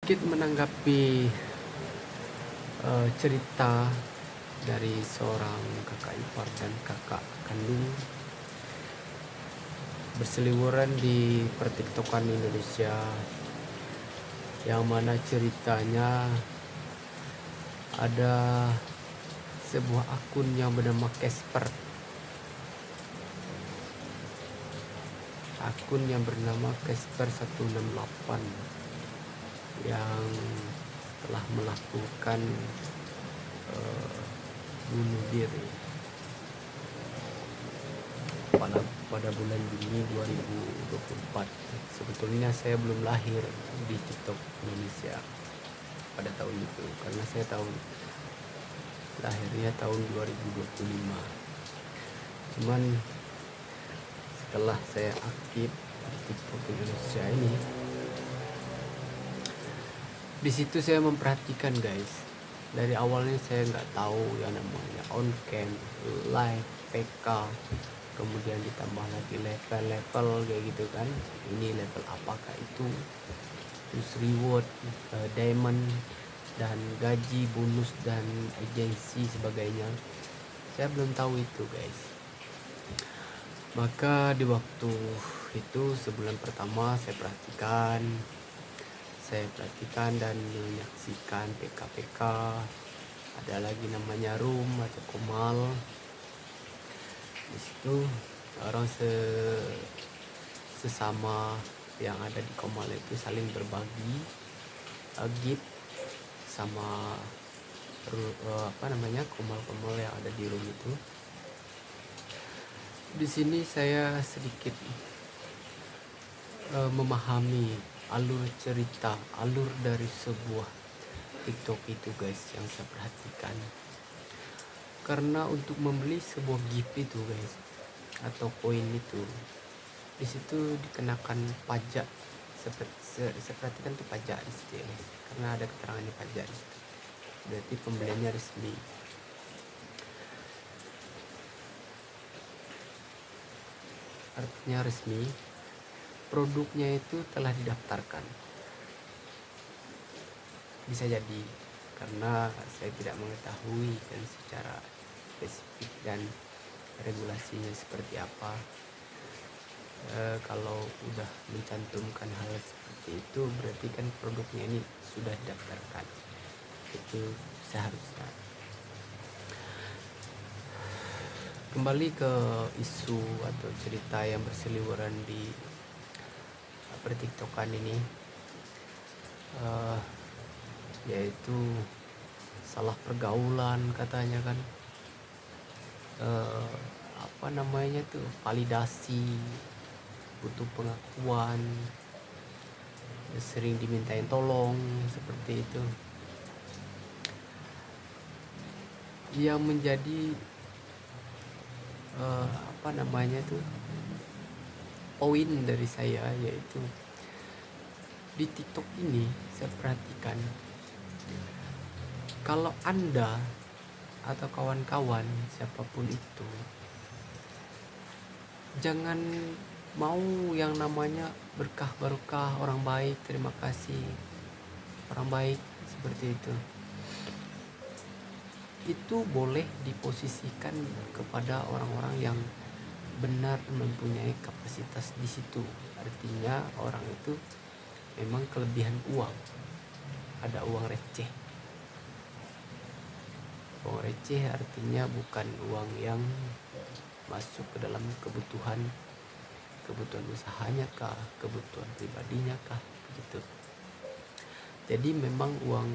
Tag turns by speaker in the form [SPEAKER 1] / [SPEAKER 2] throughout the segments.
[SPEAKER 1] Sedikit menanggapi cerita dari seorang kakak ipar dan kakak kandung berseliweran di pertiktokan Indonesia, yang mana ceritanya ada sebuah akun yang bernama Casper, akun yang bernama Casper 168 yang telah melakukan bunuh diri pada bulan Juni 2024. Sebetulnya saya belum lahir di TikTok Indonesia pada tahun itu, karena saya lahirnya tahun 2025. Cuman setelah saya aktif di TikTok Indonesia ini, di situ saya memperhatikan, guys. Dari awalnya saya nggak tahu yang namanya on cam, live, PK, kemudian ditambah lagi level-level kayak gitu kan. Ini level apakah itu, terus reward, diamond, dan gaji, bonus, dan agensi sebagainya. Saya belum tahu itu, guys. Maka di waktu itu, sebulan pertama saya perhatikan dan menyaksikan PK-PK. Ada lagi namanya room atau komal. Di situ orang sesama yang ada di komal itu saling berbagi gift sama komal-komal yang ada di room itu. Di sini saya sedikit memahami alur cerita, alur dari sebuah TikTok itu, guys, yang saya perhatikan. Karena untuk membeli sebuah gift itu, guys, atau koin itu, di situ dikenakan pajak. Saya perhatikan tuh pajak di situ, ya, guys, karena ada keterangannya pajak di situ. Berarti pembeliannya resmi. Artinya resmi, produknya itu telah didaftarkan. Bisa jadi karena saya tidak mengetahui kan secara spesifik dan regulasinya seperti apa. Kalau udah mencantumkan hal seperti itu, berarti kan produknya ini sudah didaftarkan. Itu seharusnya. Kembali ke isu atau cerita yang berseliweran di pertiktokan ini, yaitu salah pergaulan katanya kan, validasi, butuh pengakuan, sering dimintain tolong seperti itu. Yang menjadi poin dari saya, yaitu di TikTok ini saya perhatikan, kalau Anda atau kawan-kawan siapapun itu jangan mau yang namanya berkah barokah, orang baik, terima kasih, orang baik, seperti itu boleh diposisikan kepada orang-orang yang benar mempunyai kapasitas di situ. Artinya orang itu memang kelebihan uang, ada uang receh. Uang receh artinya bukan uang yang masuk ke dalam kebutuhan usahanya kah, kebutuhan pribadinya kah, gitu. Jadi memang uang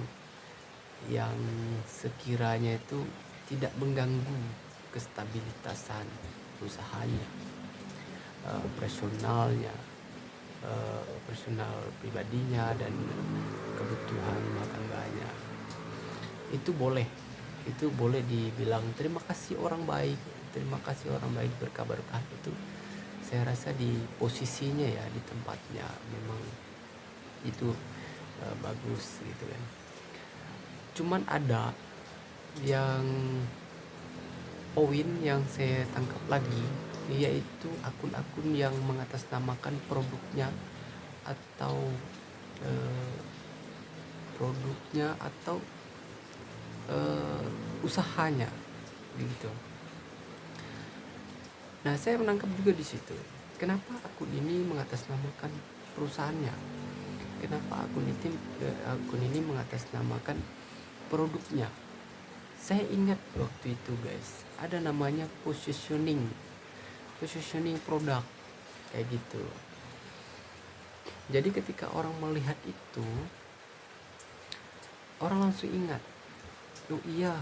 [SPEAKER 1] yang sekiranya itu tidak mengganggu kestabilitasan usahanya, personal pribadinya, dan kebutuhan rumah tangganya, itu boleh dibilang terima kasih orang baik, berkabar kah. Itu saya rasa di posisinya, ya, di tempatnya memang itu bagus gitu kan. Cuman ada yang poin yang saya tangkap lagi, yaitu akun-akun yang mengatasnamakan produknya atau produknya atau usahanya gitu. Nah, saya menangkap juga di situ. Kenapa akun ini mengatasnamakan perusahaannya? Kenapa akun ini mengatasnamakan produknya? Saya ingat waktu itu guys, ada namanya positioning produk kayak gitu. Jadi ketika orang melihat itu, orang langsung ingat, oh iya,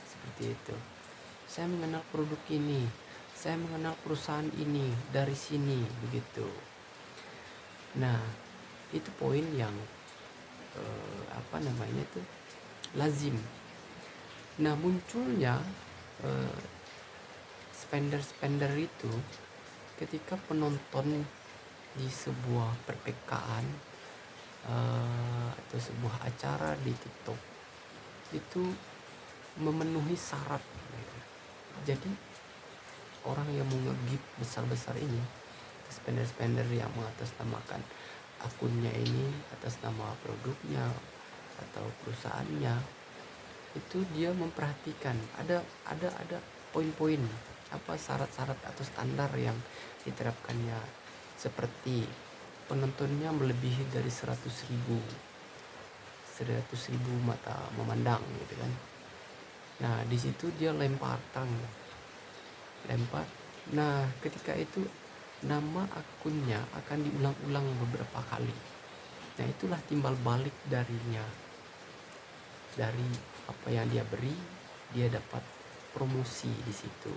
[SPEAKER 1] seperti itu. Saya mengenal produk ini, saya mengenal perusahaan ini dari sini, begitu. Nah, itu poin yang lazim. Nah, munculnya spender itu ketika penonton di sebuah perpekaan atau sebuah acara di TikTok itu memenuhi syarat. Jadi orang yang mau nge-gift besar-besar ini, spender yang mengatasnamakan akunnya ini atas nama produknya atau perusahaannya, itu dia memperhatikan ada poin-poin syarat-syarat atau standar yang diterapkannya, seperti penontonnya melebihi dari 100.000 mata memandang gitu kan. Nah, di situ dia lempar. Nah, ketika itu nama akunnya akan diulang-ulang beberapa kali. Nah, itulah timbal balik darinya. Dari apa yang dia beri, dia dapat promosi di situ.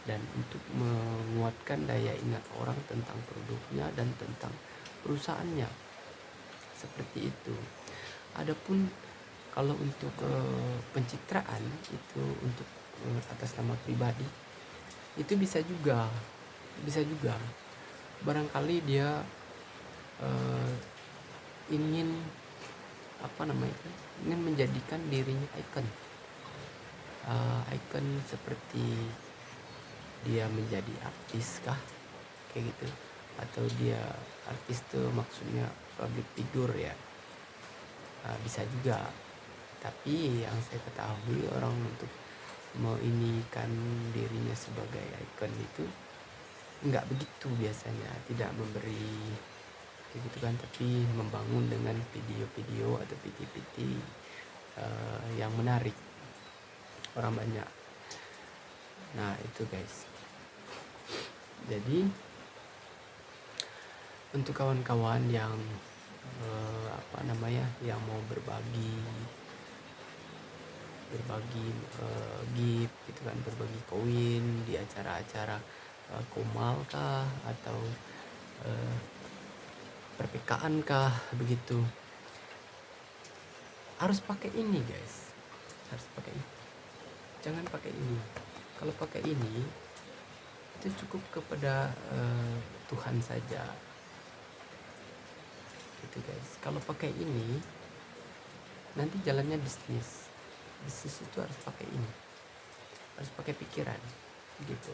[SPEAKER 1] Dan untuk menguatkan daya ingat orang tentang produknya dan tentang perusahaannya. Seperti itu. Adapun kalau untuk pencitraan itu untuk atas nama pribadi, itu bisa juga barangkali dia ingin menjadikan dirinya ikon seperti dia menjadi artis kah, kayak gitu, atau dia artis tuh maksudnya public figure ya. Bisa juga, tapi yang saya ketahui orang untuk menginikan dirinya sebagai ikon itu enggak begitu biasanya, tidak memberi kayak gitu kan, tapi membangun dengan video-video atau PT-PT yang menarik orang banyak. Nah, itu guys. Jadi untuk kawan-kawan yang yang mau berbagi gift gitu kan, berbagi koin di acara-acara komal kah atau perpekaan kah, begitu, harus pakai ini guys, jangan pakai ini. Kalau pakai ini itu cukup kepada Tuhan saja gitu guys. Kalau pakai ini nanti jalannya bisnis itu harus pakai ini, harus pakai pikiran gitu.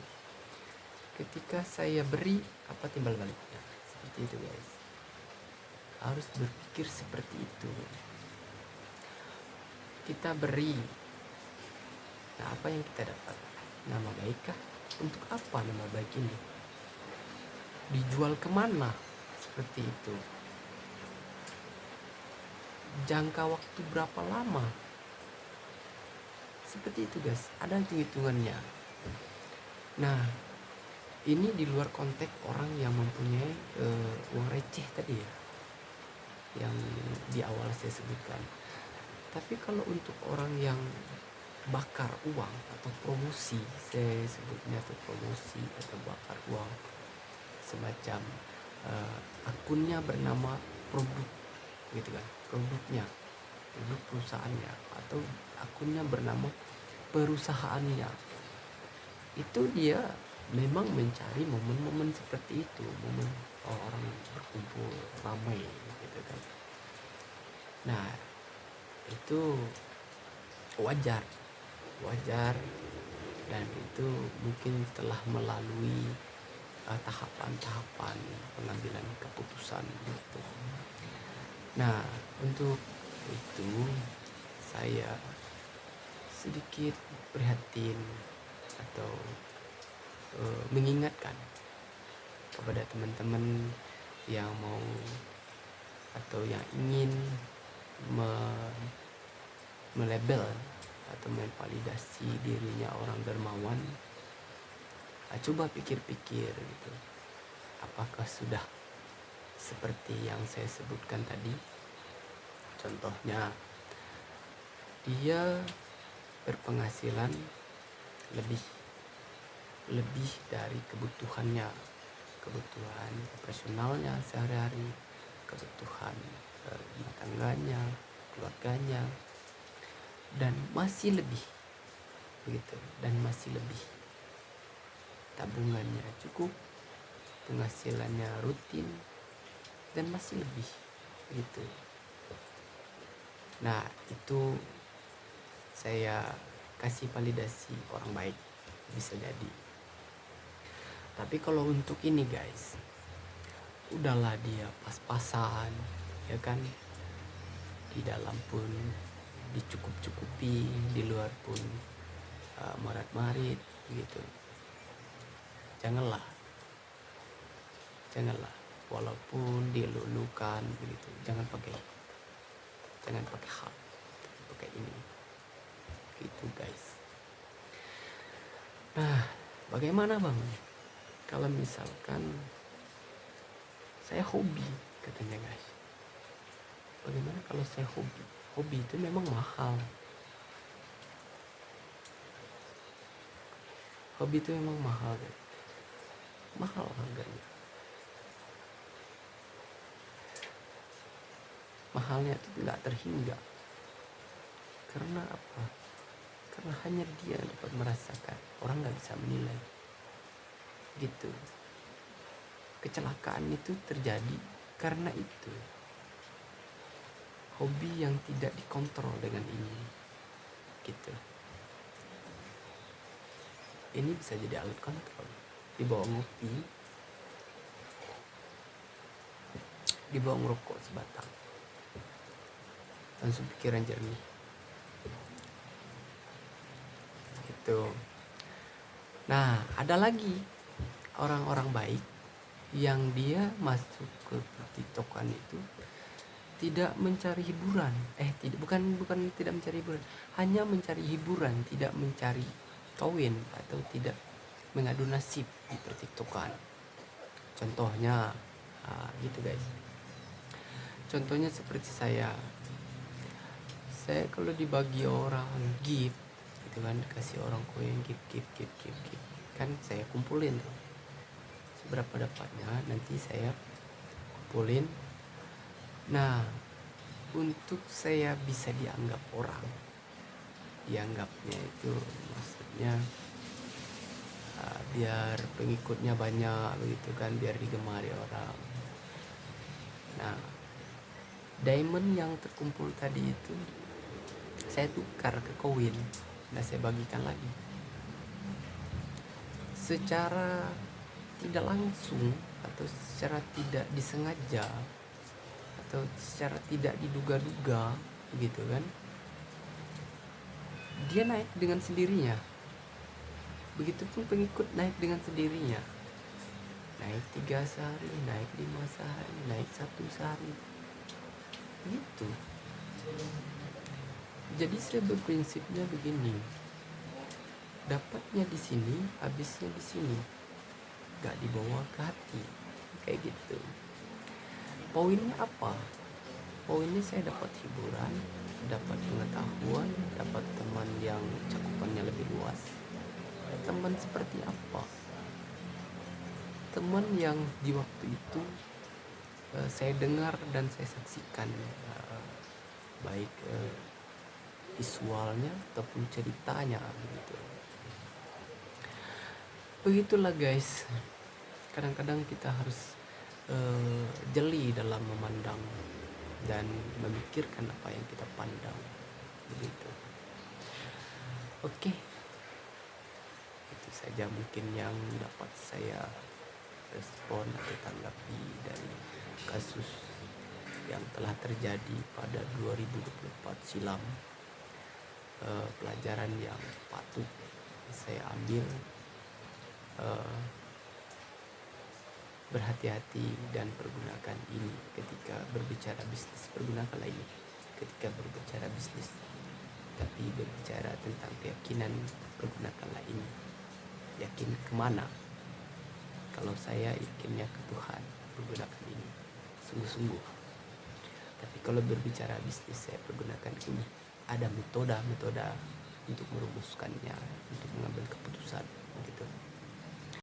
[SPEAKER 1] Ketika saya beri, apa timbal baliknya, seperti itu guys. Harus berpikir seperti itu. Kita beri, nah apa yang kita dapat? Nama baik kah? Untuk apa nama baik ini? Dijual kemana? Seperti itu. Jangka waktu berapa lama? Seperti itu guys, ada hitung-hitungannya. Nah, ini di luar konteks orang yang mempunyai uang receh tadi ya, yang di awal saya sebutkan. Tapi kalau untuk orang yang bakar uang atau promosi, saya sebutnya atau promosi atau bakar uang, semacam akunnya bernama produk gitu kan, produk perusahaannya, atau akunnya bernama perusahaannya, itu dia memang mencari momen-momen seperti itu, momen orang berkumpul ramai gitu kan. Nah, itu wajar dan itu mungkin telah melalui tahapan-tahapan pengambilan keputusan gitu. Nah, untuk itu saya sedikit prihatin atau mengingatkan kepada teman-teman yang mau atau yang ingin melabel atau memvalidasi dirinya orang dermawan. Coba pikir-pikir gitu, apakah sudah seperti yang saya sebutkan tadi? Contohnya, dia berpenghasilan lebih dari kebutuhan operasionalnya sehari-hari, kebutuhan rumah tangganya, keluarganya, dan masih lebih begitu, dan masih lebih. Tabungannya cukup, penghasilannya rutin, dan masih lebih gitu. Nah, itu saya kasih validasi orang baik, bisa jadi. Tapi kalau untuk ini guys, udahlah, dia pas-pasan, ya kan, di dalam pun dicukup-cukupi, di luar pun marit-marit gitu. Janganlah, walaupun dilulukan begitu, jangan pakai hak, pakai ini gitu guys. Nah, bagaimana bang kalau misalkan saya hobi, katanya guys? Bagaimana kalau saya hobi itu memang mahal. Hobi itu memang mahal guys, mahal harganya. Mahalnya itu tidak terhingga. Karena apa? Karena hanya dia dapat merasakan, orang nggak bisa menilai gitu. Kecelakaan itu terjadi karena itu, hobi yang tidak dikontrol dengan ini gitu. Ini bisa jadi alat kontrol. Dibawa ngopi, dibawa ngerokok sebatang, langsung pikiran jernih gitu. Nah, ada lagi orang-orang baik yang dia masuk ke TikTokan itu tidak mencari hiburan, bukan tidak mencari hiburan, hanya mencari hiburan, tidak mencari kawin atau tidak mengadu nasib di pertiktokan. Contohnya gitu guys. Contohnya seperti saya kalau dibagi orang gift gitu kan, kasih orang koin gift kan, saya kumpulin tuh seberapa dapatnya, nanti saya kumpulin. Nah, untuk saya bisa dianggapnya itu maksudnya biar pengikutnya banyak begitu kan, biar digemari orang. Nah, diamond yang terkumpul tadi itu saya tukar ke koin, dan saya bagikan lagi secara tidak langsung atau secara tidak disengaja atau secara tidak diduga-duga gitu kan. Dia naik dengan sendirinya. Begitupun pengikut naik dengan sendirinya. Naik 3 sehari, naik 5 sehari, naik 1 sehari gitu. Jadi saya berprinsipnya begini, dapatnya di sini, habisnya di sini, gak dibawa ke hati, kayak gitu. Poinnya apa? Poinnya saya dapat hiburan, dapat pengetahuan, dapat teman yang cakupannya lebih luas. Teman seperti apa? Teman yang di waktu itu saya dengar dan saya saksikan, baik visualnya ataupun ceritanya begitu. Begitulah guys, kadang-kadang kita harus jeli dalam memandang dan memikirkan apa yang kita pandang begitu. Oke, itu saja mungkin yang dapat saya respon atau tanggapi dari kasus yang telah terjadi pada 2024 silam, pelajaran yang patut saya ambil, berhati-hati dan pergunakan ini ketika berbicara bisnis. Pergunakanlah ini ketika berbicara bisnis. Tapi berbicara tentang keyakinan, pergunakanlah ini. Yakin kemana? Kalau saya yakinnya ke Tuhan, pergunakan ini sungguh-sungguh. Tapi kalau berbicara bisnis, saya pergunakan ini. Ada metode untuk merumuskannya, untuk mengambil keputusan gitu.